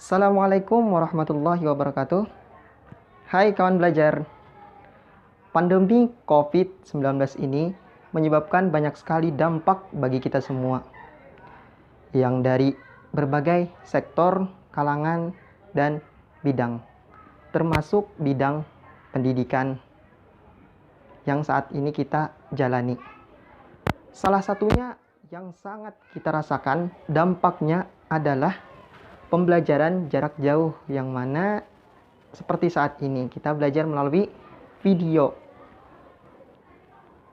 Assalamualaikum warahmatullahi wabarakatuh. Hai kawan belajar. Pandemi COVID-19 ini menyebabkan banyak sekali dampak bagi kita semua. Yang dari berbagai sektor, kalangan, dan bidang. Termasuk bidang pendidikan yang saat ini kita jalani. Salah satunya yang sangat kita rasakan dampaknya adalah pembelajaran jarak jauh, yang mana seperti saat ini kita belajar melalui video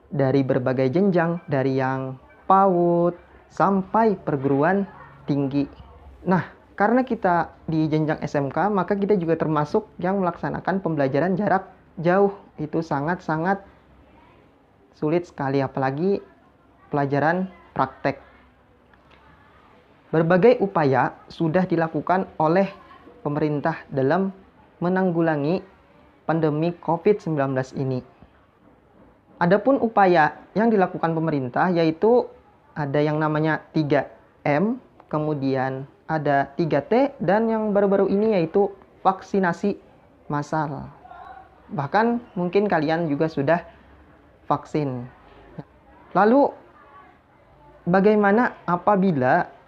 dari berbagai jenjang, dari yang PAUD sampai perguruan tinggi. Nah, karena kita di jenjang SMK, maka kita juga termasuk yang melaksanakan pembelajaran jarak jauh. Itu sangat-sangat sulit sekali, apalagi pelajaran praktek. Berbagai upaya sudah dilakukan oleh pemerintah dalam menanggulangi pandemi COVID-19 ini. Adapun upaya yang dilakukan pemerintah yaitu ada yang namanya 3M, kemudian ada 3T, dan yang baru-baru ini yaitu vaksinasi massal. Bahkan mungkin kalian juga sudah vaksin. Lalu bagaimana apabila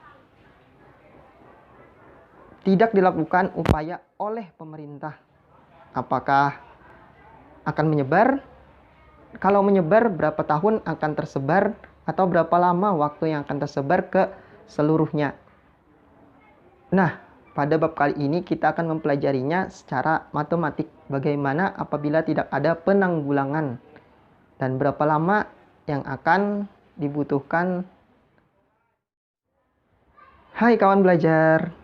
tidak dilakukan upaya oleh pemerintah? Apakah akan menyebar? Kalau menyebar, berapa tahun akan tersebar? Atau berapa lama waktu yang akan tersebar ke seluruhnya? Nah, pada bab kali ini kita akan mempelajarinya secara matematik. Bagaimana apabila tidak ada penanggulangan? Dan berapa lama yang akan dibutuhkan? Hai kawan belajar.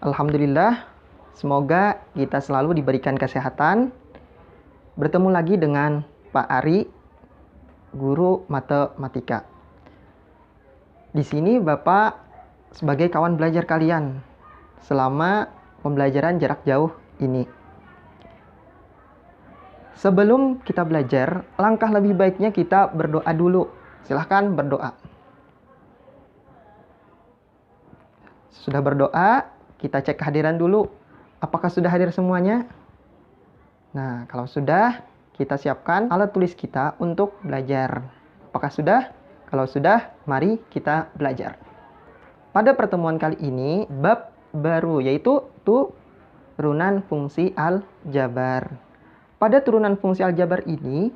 Alhamdulillah, semoga kita selalu diberikan kesehatan. Bertemu lagi dengan Pak Ari, guru matematika. Di sini Bapak sebagai kawan belajar kalian selama pembelajaran jarak jauh ini. Sebelum kita belajar, langkah lebih baiknya kita berdoa dulu. Silahkan berdoa. Sudah berdoa, kita cek kehadiran dulu. Apakah sudah hadir semuanya? Nah, kalau sudah, kita siapkan alat tulis kita untuk belajar. Apakah sudah? Kalau sudah, mari kita belajar. Pada pertemuan kali ini, bab baru yaitu turunan fungsi aljabar. Pada turunan fungsi aljabar ini,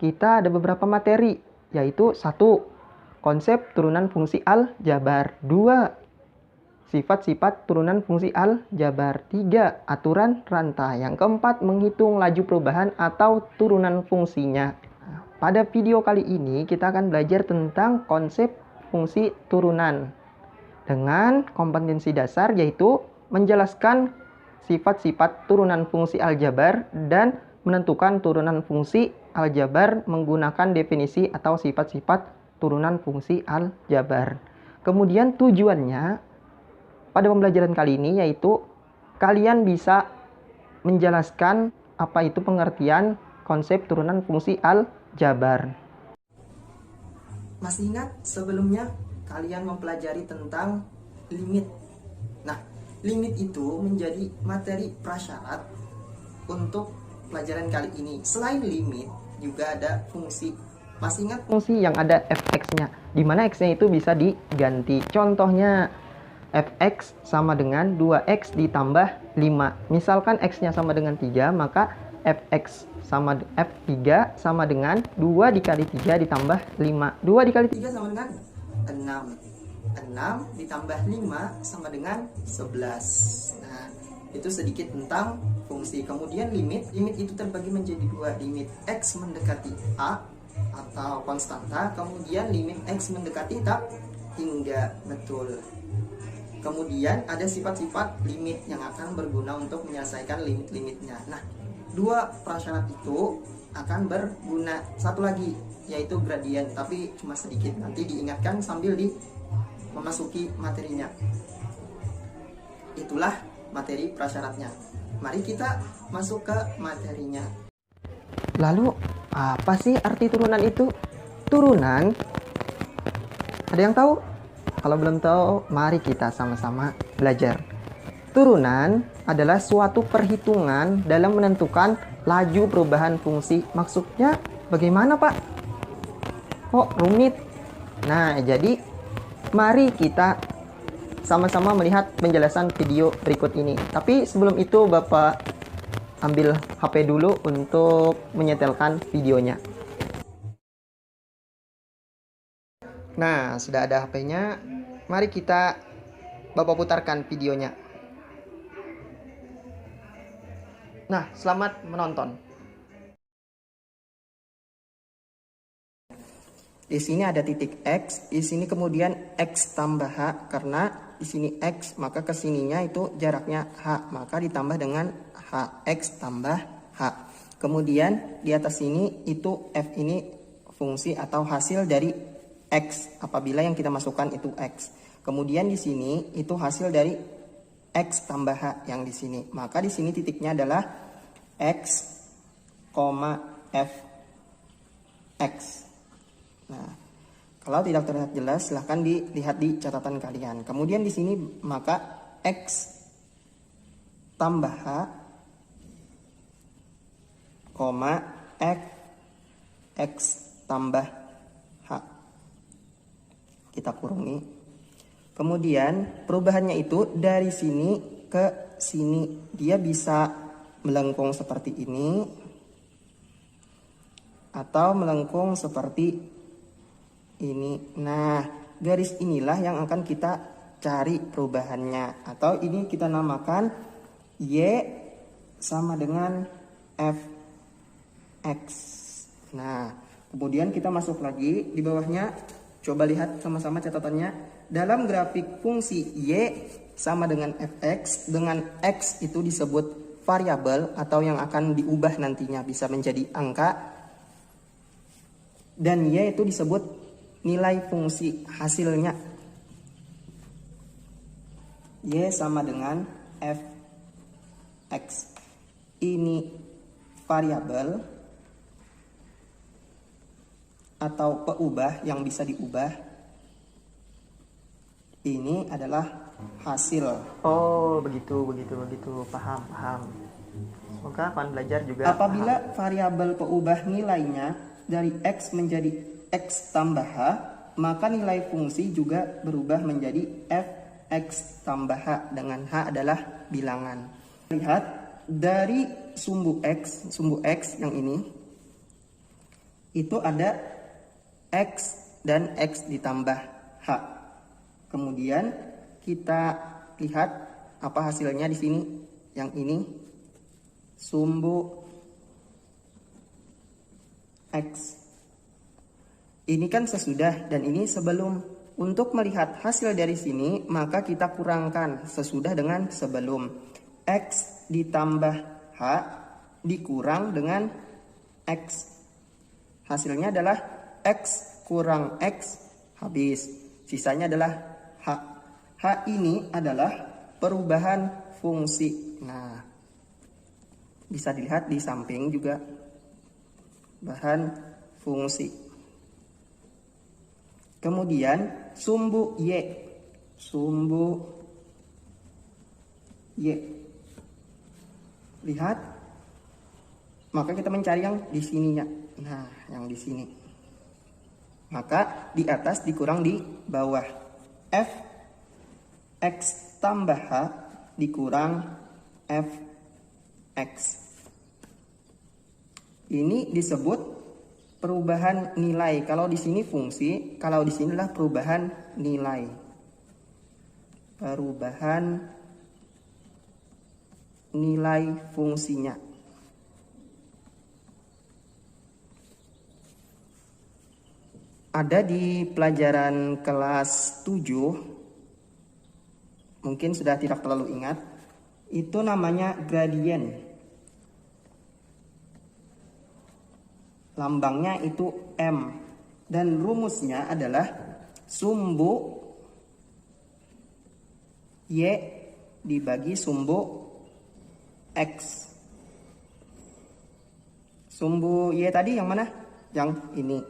kita ada beberapa materi, yaitu 1. Konsep turunan fungsi aljabar. 2. Sifat-sifat turunan fungsi aljabar. 3. Aturan rantai. Yang keempat, menghitung laju perubahan atau turunan fungsinya. Pada video kali ini kita akan belajar tentang konsep fungsi turunan dengan kompetensi dasar, yaitu menjelaskan sifat-sifat turunan fungsi aljabar dan menentukan turunan fungsi aljabar menggunakan definisi atau sifat-sifat turunan fungsi aljabar. Kemudian tujuannya pada pembelajaran kali ini yaitu kalian bisa menjelaskan apa itu pengertian konsep turunan fungsi aljabar. Masih ingat sebelumnya kalian mempelajari tentang limit. Nah, limit itu menjadi materi prasyarat untuk pelajaran kali ini. Selain limit, juga ada fungsi. Masih ingat fungsi yang ada fx-nya, di mana x-nya itu bisa diganti. Contohnya, fx sama dengan 2x ditambah 5. Misalkan x-nya sama dengan 3, maka fx sama f3 sama dengan 2 dikali 3 ditambah 5. 2 dikali 3 sama dengan 6. 6 ditambah 5 sama dengan 11. Nah, itu sedikit tentang fungsi. Kemudian limit. Limit itu terbagi menjadi 2. Limit x mendekati a atau konstanta, kemudian limit x mendekati tak hingga. Betul. Kemudian ada sifat-sifat limit yang akan berguna untuk menyelesaikan limit-limitnya. Nah, 2 prasyarat itu akan berguna. Satu lagi yaitu gradien, tapi cuma sedikit. Nanti diingatkan sambil memasuki materinya. Itulah materi prasyaratnya. Mari kita masuk ke materinya. Lalu, apa sih arti turunan itu? Turunan, ada yang tahu? Kalau belum tahu, mari kita sama-sama belajar. Turunan adalah suatu perhitungan dalam menentukan laju perubahan fungsi. Maksudnya bagaimana, Pak? Kok rumit? Nah, jadi mari kita sama-sama melihat penjelasan video berikut ini. Tapi sebelum itu Bapak ambil HP dulu untuk menyetelkan videonya. Nah, sudah ada HP-nya. Mari kita Bapak putarkan videonya. Nah, selamat menonton. Di sini ada titik X, di sini kemudian X tambah H, karena di sini X, maka kesininya itu jaraknya H, maka ditambah dengan H, X tambah H. Kemudian di atas sini itu F ini fungsi atau hasil dari X, apabila yang kita masukkan itu X. Kemudian di sini itu hasil dari X tambah H yang di sini. Maka di sini titiknya adalah X, F, X. Nah, kalau tidak terlihat jelas, silahkan dilihat di catatan kalian. Kemudian di sini maka X tambah H, F, X tambah H. Kita kurungi. Kemudian perubahannya itu dari sini ke sini. Dia bisa melengkung seperti ini atau melengkung seperti ini. Nah, garis inilah yang akan kita cari perubahannya. Atau ini kita namakan Y sama dengan Fx. Nah, kemudian kita masuk lagi di bawahnya. Coba lihat sama-sama catatannya. Dalam grafik fungsi Y sama dengan Fx, dengan X itu disebut variabel atau yang akan diubah nantinya bisa menjadi angka. Dan Y itu disebut nilai fungsi hasilnya. Y sama dengan Fx. Ini variabel atau peubah yang bisa diubah. Ini adalah hasil. Oh, begitu. Paham. Semoga kawan belajar juga. Apabila variabel peubah nilainya dari X menjadi X tambah H, maka nilai fungsi juga berubah menjadi Fx tambah H, dengan H adalah bilangan. Lihat dari sumbu X yang ini, itu ada X dan X ditambah H. Kemudian kita lihat apa hasilnya di sini. Yang ini sumbu X. Ini kan sesudah dan ini sebelum. Untuk melihat hasil dari sini, maka kita kurangkan sesudah dengan sebelum. X ditambah H dikurang dengan X. Hasilnya adalah X kurang X, habis. Sisanya adalah H. H ini adalah perubahan fungsi. Nah, bisa dilihat di samping juga. Bahan fungsi. Kemudian sumbu Y. Lihat. Maka kita mencari yang di sininya. Nah, yang di sini. Maka di atas dikurang di bawah. F X tambah H dikurang F X. Ini disebut perubahan nilai. Kalau di sini fungsi, kalau di sinilah perubahan nilai. Perubahan nilai fungsinya. Ada di pelajaran kelas 7, mungkin sudah tidak terlalu ingat, itu namanya gradien. Lambangnya itu M. Dan rumusnya adalah sumbu Y dibagi sumbu X. Sumbu Y tadi yang mana? Yang ini.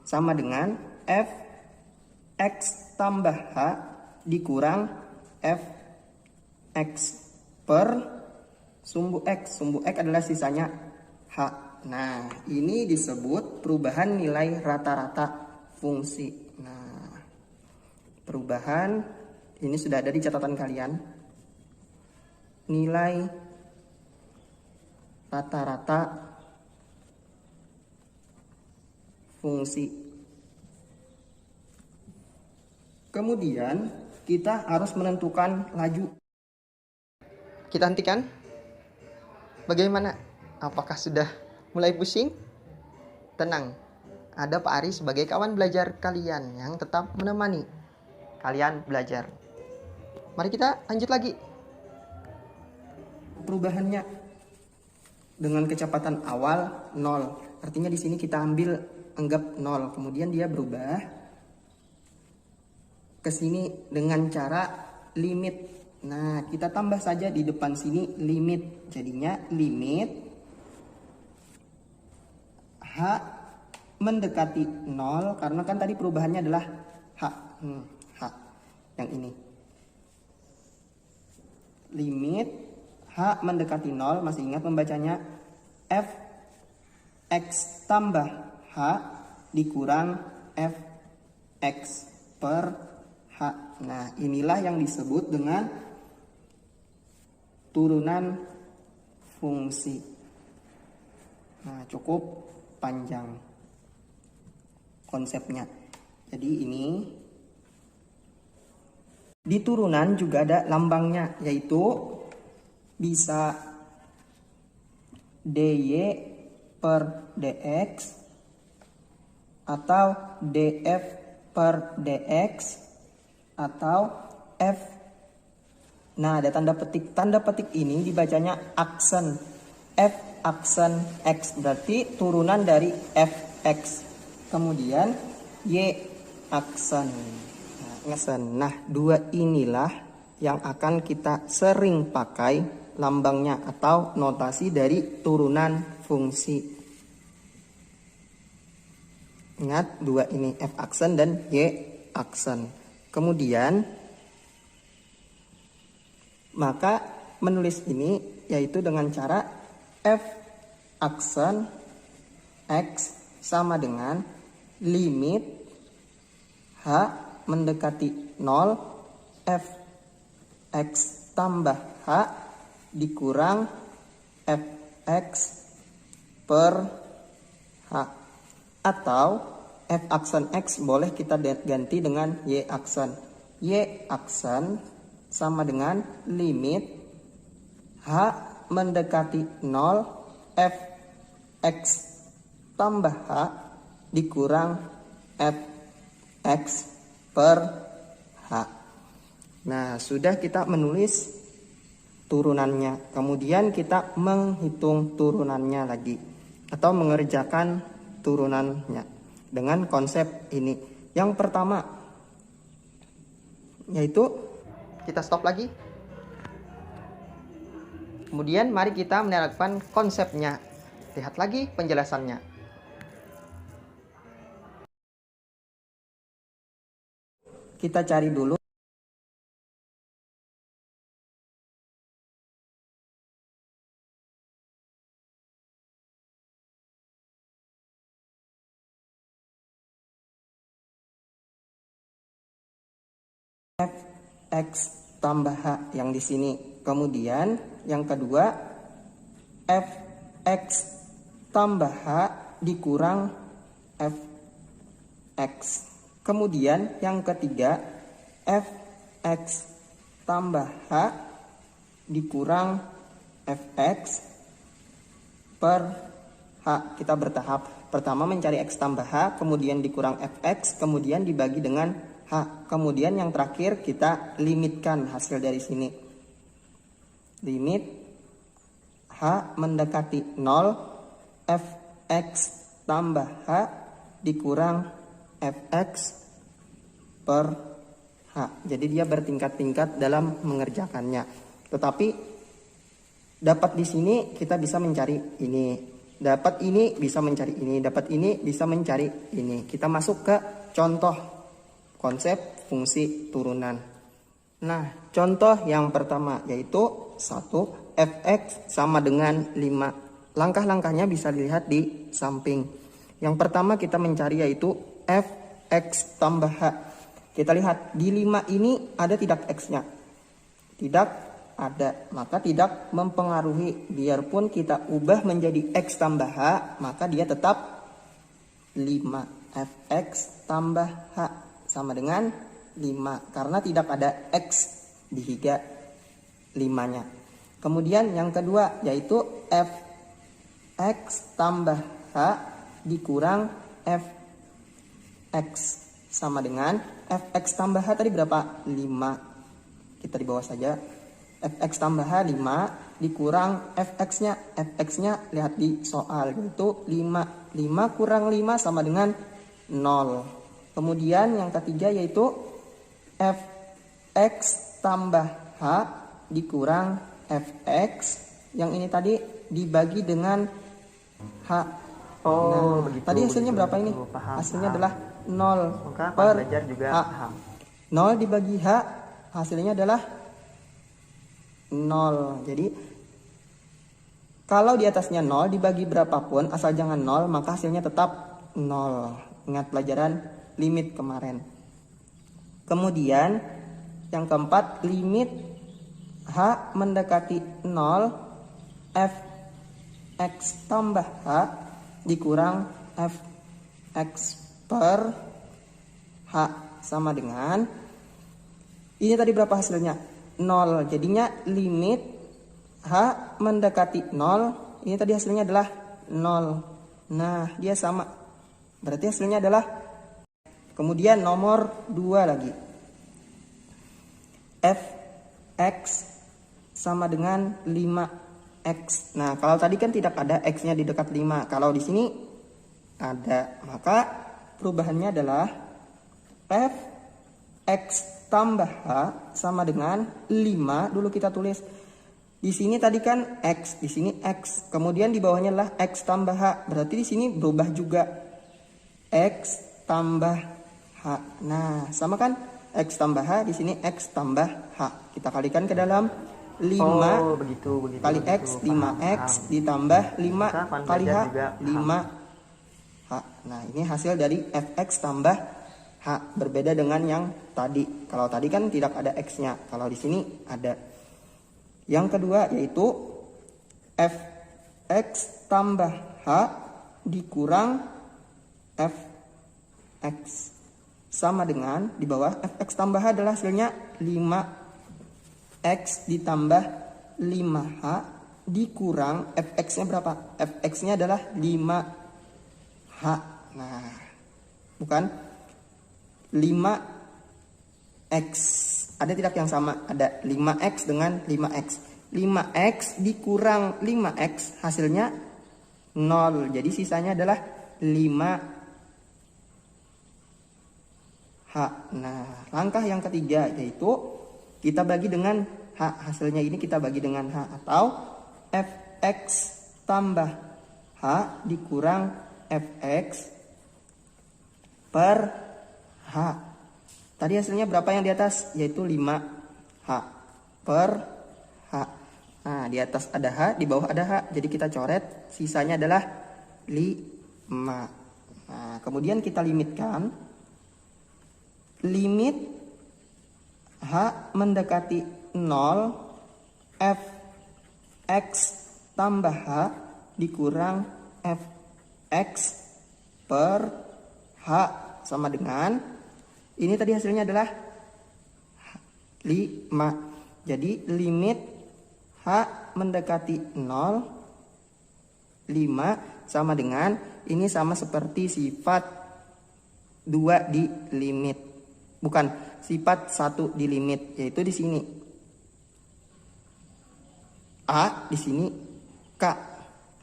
Sama dengan F X tambah H dikurang F X. per sumbu X. Sumbu X adalah sisanya H. Nah, ini disebut perubahan nilai rata-rata fungsi. Nah, perubahan ini sudah ada di catatan kalian. Nilai rata-rata fungsi. Kemudian kita harus menentukan laju. Kita hentikan. Bagaimana? Apakah sudah mulai pusing? Tenang. Ada Pak Ari sebagai kawan belajar kalian yang tetap menemani kalian belajar. Mari kita lanjut lagi. Perubahannya dengan kecepatan awal 0. Artinya di sini kita anggap 0. Kemudian dia berubah ke sini dengan cara limit. Nah, kita tambah saja di depan sini limit. Jadinya limit H mendekati 0, karena kan tadi perubahannya adalah H. Yang ini. Limit H mendekati 0, masih ingat membacanya? F X tambah H dikurang F X per H. Nah, inilah yang disebut dengan turunan fungsi. Nah, cukup panjang konsepnya. Jadi ini di turunan juga ada lambangnya, yaitu bisa dy per dx atau df per dx atau f. Nah, ada tanda petik. Tanda petik ini dibacanya aksen. F aksen x berarti turunan dari fx. Kemudian y aksen. Nah, dua inilah yang akan kita sering pakai lambangnya atau notasi dari turunan fungsi. Ingat, dua ini, F aksen dan Y aksen. Kemudian, maka menulis ini yaitu dengan cara F aksen X sama dengan limit H mendekati 0 F X tambah H dikurang Fx per H. Atau F aksen X boleh kita ganti dengan Y aksen. Y aksen sama dengan limit H mendekati 0 Fx tambah H dikurang Fx per H. Nah, sudah kita menulis turunannya. Kemudian kita menghitung turunannya lagi atau mengerjakan turunannya dengan konsep ini. Yang pertama yaitu kita stop lagi. Kemudian mari kita menerapkan konsepnya. Lihat lagi penjelasannya. Kita cari dulu Fx tambah H yang di sini. Kemudian yang kedua Fx tambah H dikurang Fx. Kemudian yang ketiga Fx tambah H dikurang Fx per H. Kita bertahap. Pertama mencari X tambah H, kemudian dikurang Fx, kemudian dibagi dengan H. Kemudian yang terakhir kita limitkan hasil dari sini. Limit H mendekati 0 Fx tambah H dikurang Fx per H. Jadi dia bertingkat-tingkat dalam mengerjakannya. Tetapi dapat di sini kita bisa mencari ini. Dapat ini bisa mencari ini. Dapat ini bisa mencari ini. Kita masuk ke contoh konsep fungsi turunan. Nah, contoh yang pertama yaitu 1 fx sama dengan 5. Langkah-langkahnya bisa dilihat di samping. Yang pertama kita mencari yaitu fx tambah h. Kita lihat di 5 ini ada tidak x-nya? Tidak ada, maka tidak mempengaruhi. Biarpun kita ubah menjadi x tambah h, maka dia tetap 5. Fx tambah h sama dengan 5 karena tidak ada x di higa 5-nya. Kemudian yang kedua yaitu fx tambah h dikurang fx sama dengan fx tambah h tadi berapa? 5. Kita di bawah saja. Fx tambah h 5 dikurang fx-nya. Fx-nya lihat di soal yaitu 5. 5 kurang 5 sama dengan 0. Kemudian yang ketiga yaitu fx tambah h dikurang fx. Yang ini tadi dibagi dengan h. Begitu, tadi hasilnya begitu, berapa ini? Paham, hasilnya adalah 0 maka per belajar juga h. Paham. 0 dibagi h hasilnya adalah 0. Jadi kalau di atasnya 0 dibagi berapapun asal jangan 0 maka hasilnya tetap 0. Ingat pelajaran limit kemarin. Kemudian yang keempat, limit h mendekati 0 fx tambah h dikurang fx per h sama dengan ini tadi berapa hasilnya? 0. Jadinya limit h mendekati 0 ini tadi hasilnya adalah 0. Nah, dia sama. Berarti hasilnya adalah. Kemudian nomor 2 lagi. Fx sama dengan 5x. Nah, kalau tadi kan tidak ada x-nya di dekat 5. Kalau di sini ada, maka perubahannya adalah fx tambah h sama dengan 5. Dulu kita tulis. Di sini tadi kan x, di sini x. Kemudian di bawahnya adalah x tambah h. Berarti di sini berubah juga. X tambah h. Nah, sama kan? X tambah h, di sini x tambah h. Kita kalikan ke dalam 5 begitu, kali x, 5x ditambah 5 kali h, 5h. Nah, ini hasil dari fx tambah h. Berbeda dengan yang tadi. Kalau tadi kan tidak ada x-nya. Kalau di sini ada. Yang kedua yaitu fx tambah h dikurang fx sama dengan di bawah fx tambah h adalah hasilnya 5x ditambah 5h dikurang fx-nya berapa? Fx-nya adalah 5h. Nah, bukan 5x. Ada tidak yang sama? Ada 5x dengan 5x. 5x dikurang 5x hasilnya 0. Jadi sisanya adalah 5h. Nah, langkah yang ketiga yaitu kita bagi dengan h. Hasilnya ini kita bagi dengan h. Atau fx tambah h dikurang fx per h. Tadi hasilnya berapa yang di atas? Yaitu 5h per h. Nah, di atas ada h, di bawah ada h. Jadi kita coret, sisanya adalah 5. Nah, kemudian kita limitkan. Limit h mendekati 0 fx tambah h dikurang fx per h sama dengan ini tadi hasilnya adalah 5. Jadi limit h mendekati 0 5 sama dengan ini sama seperti sifat 2 di limit. Bukan, sifat 1 di limit, yaitu di sini A, di sini K.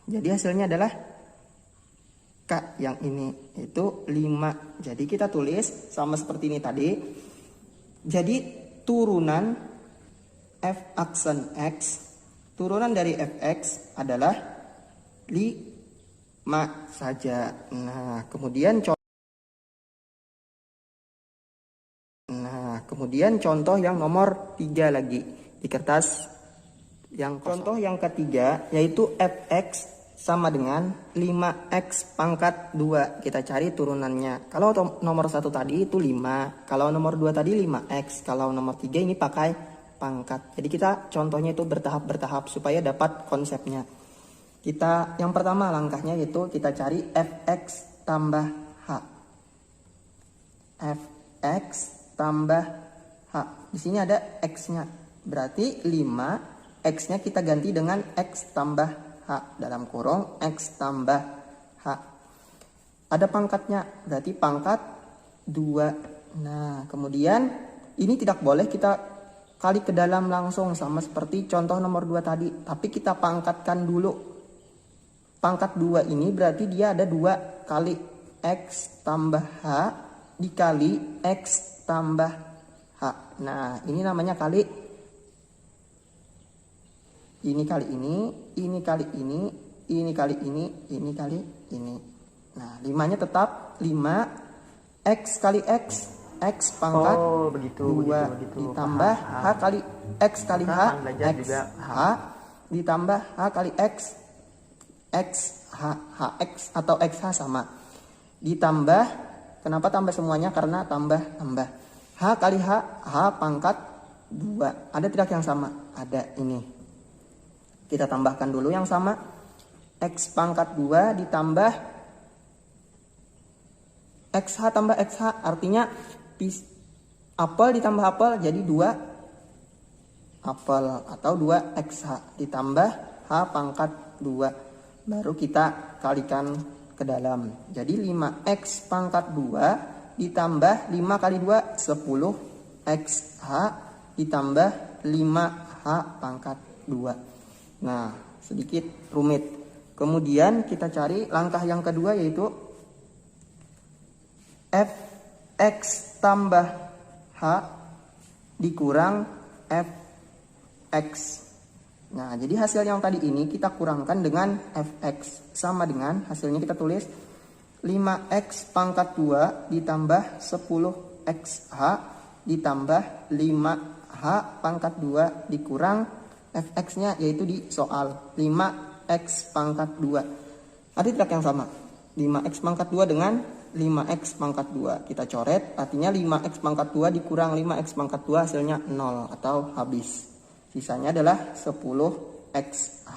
Jadi hasilnya adalah K yang ini, yaitu 5. Jadi kita tulis sama seperti ini tadi. Jadi turunan f aksen x, turunan dari fx adalah 5 saja. Nah, kemudian contoh yang nomor 3 lagi di kertas Contoh yang ketiga yaitu fx sama dengan 5x pangkat 2. Kita cari turunannya. Kalau nomor 1 tadi itu 5. Kalau nomor 2 tadi 5x. Kalau nomor 3 ini pakai pangkat. Jadi kita contohnya itu bertahap-bertahap supaya dapat konsepnya. Kita yang pertama langkahnya yaitu kita cari fx tambah h. Fx tambah h. Di sini ada x-nya. Berarti 5, x-nya kita ganti dengan x tambah H dalam kurung X tambah H. Ada pangkatnya, berarti pangkat 2. Nah, kemudian ini tidak boleh kita kali ke dalam langsung sama seperti contoh nomor 2 tadi. Tapi kita pangkatkan dulu. Pangkat 2 ini berarti dia ada 2 kali X tambah H dikali X tambah H. Nah, ini namanya kali. Ini kali ini kali ini kali ini kali ini. Nah, 5-nya tetap 5 X kali X. X pangkat 2 ditambah H kali X kali H. X H ditambah H kali X. X H X atau XH sama. Ditambah, kenapa tambah semuanya? Karena tambah. H kali H pangkat 2. Ada tidak yang sama? Ada ini. Kita tambahkan dulu yang sama. X pangkat 2 ditambah XH tambah XH. Artinya apel ditambah apel jadi 2 apel atau 2 XH ditambah H pangkat 2. Baru kita kalikan ke dalam. Jadi 5X pangkat 2 ditambah 5 kali 2 10 XH ditambah 5H pangkat 2. Nah, sedikit rumit. Kemudian kita cari langkah yang kedua yaitu fx tambah h dikurang fx. Nah, jadi hasil yang tadi ini kita kurangkan dengan fx. Sama dengan hasilnya kita tulis 5x pangkat 2 ditambah 10xh ditambah 5h pangkat 2 dikurang fx-nya yaitu di soal 5x pangkat 2. Ada tidak yang sama? 5x pangkat 2 dengan 5x pangkat 2. Kita coret, artinya 5x pangkat 2 dikurang 5x pangkat 2 hasilnya 0 atau habis. Sisanya adalah 10xh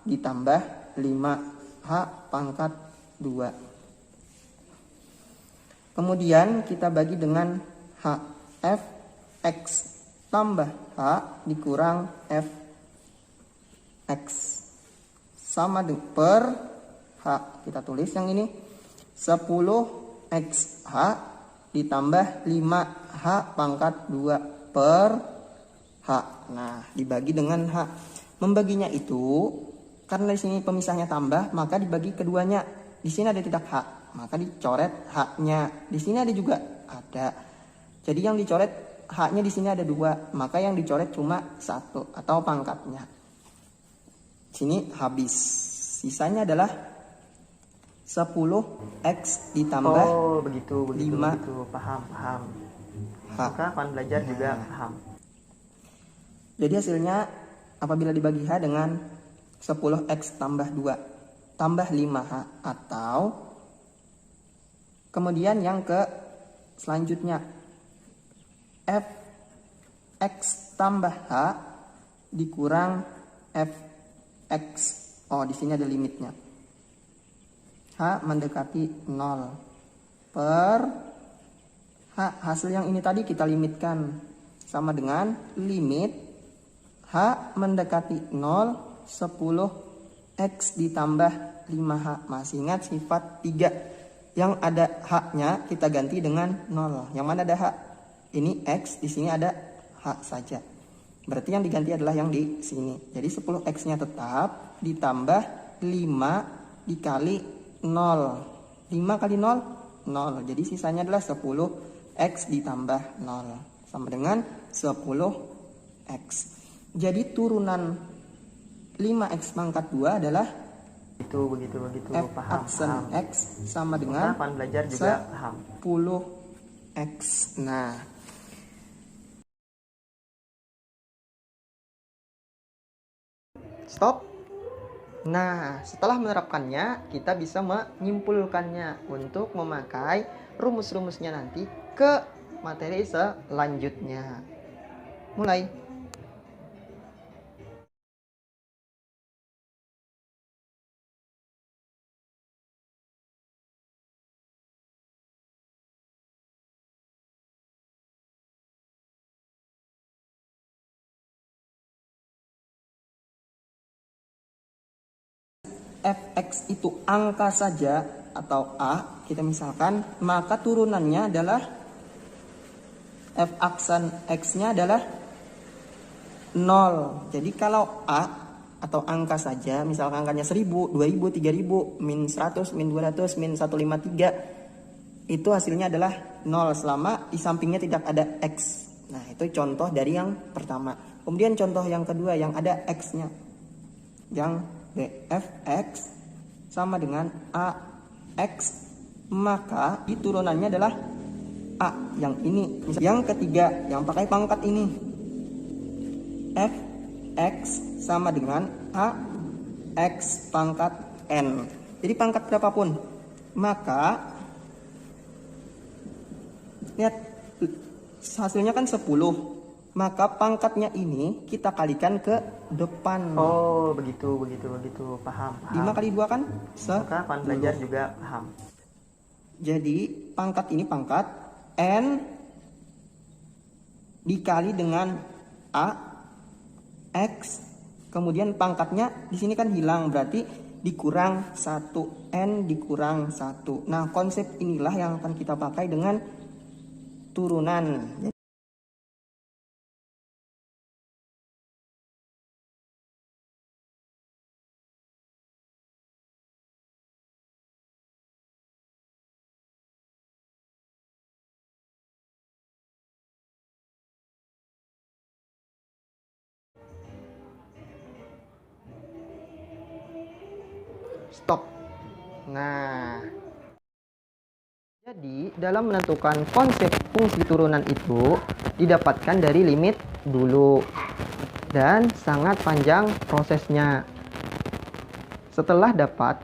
ditambah 5h pangkat 2. Kemudian kita bagi dengan h. Fx tambah h dikurang f X sama dengan per H. Kita tulis yang ini 10XH ditambah 5H pangkat 2 per H. Nah, dibagi dengan H. Membaginya itu karena di sini pemisahnya tambah, maka dibagi keduanya. Di sini ada tidak H, maka dicoret H-nya. Di sini ada juga ada. Jadi yang dicoret H-nya di sini ada 2, maka yang dicoret cuma 1 atau pangkatnya. Sini habis. Sisanya adalah 10x ditambah begitu, 5 paham. H. Maka akan belajar juga paham. Jadi hasilnya apabila dibagi H dengan 10x tambah 2 tambah 5H atau kemudian yang ke selanjutnya fx tambah H dikurang fx. Oh, di sini ada limitnya. H mendekati 0 per H. Hasil yang ini tadi kita limitkan sama dengan limit H mendekati 0 10 X ditambah 5H. Masih ingat sifat 3 yang ada H-nya kita ganti dengan 0. Yang mana ada H? Ini X, di sini ada H saja. Berarti yang diganti adalah yang di sini. Jadi 10x-nya tetap ditambah 5 dikali 0. 5 kali 0, 0. Jadi sisanya adalah 10x ditambah 0. Sama dengan 10x. Jadi turunan 5x pangkat 2 adalah begitu f paham. x sama dengan akan belajar juga paham 10x. Nah, Stop. Nah, setelah menerapkannya, kita bisa menyimpulkannya untuk memakai rumus-rumusnya nanti ke materi selanjutnya. Mulai. Fx itu angka saja atau A, kita misalkan, maka turunannya adalah f aksan x-nya adalah 0. Jadi kalau A atau angka saja, misalkan angkanya 1000, 2000, 3000, min 100, min 200, min 153, itu hasilnya adalah 0 selama di sampingnya tidak ada X. Nah, itu contoh dari yang pertama. Kemudian contoh yang kedua yang ada X-nya. Yang dfx sama dengan AX, maka turunannya adalah A yang ini. Yang ketiga yang pakai pangkat ini, Fx sama dengan AX pangkat N. Jadi pangkat berapapun, maka lihat hasilnya kan 10, maka pangkatnya ini kita kalikan ke depan. Oh, begitu, paham. 5 kali 2 kan? Maka kawan belajar juga paham. Jadi pangkat ini pangkat N dikali dengan AX, kemudian pangkatnya di sini kan hilang, berarti dikurang 1, N dikurang 1. Nah, konsep inilah yang akan kita pakai dengan turunan. Stop. Nah, jadi dalam menentukan konsep fungsi turunan itu didapatkan dari limit dulu dan sangat panjang prosesnya. Setelah dapat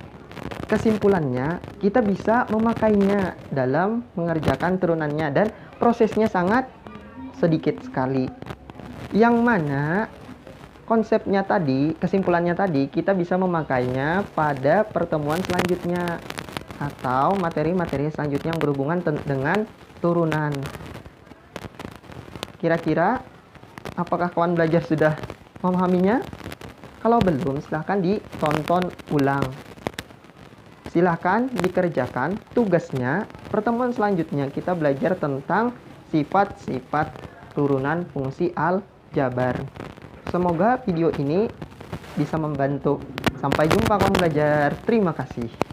kesimpulannya, kita bisa memakainya dalam mengerjakan turunannya dan prosesnya sangat sedikit sekali. Yang mana konsepnya tadi, kesimpulannya tadi, kita bisa memakainya pada pertemuan selanjutnya atau materi-materi selanjutnya yang berhubungan dengan turunan. Kira-kira apakah kawan belajar sudah memahaminya? Kalau belum, silahkan ditonton ulang. Silahkan dikerjakan tugasnya. Pertemuan selanjutnya kita belajar tentang sifat-sifat turunan fungsi aljabar. Semoga video ini bisa membantu. Sampai jumpa kawan belajar. Terima kasih.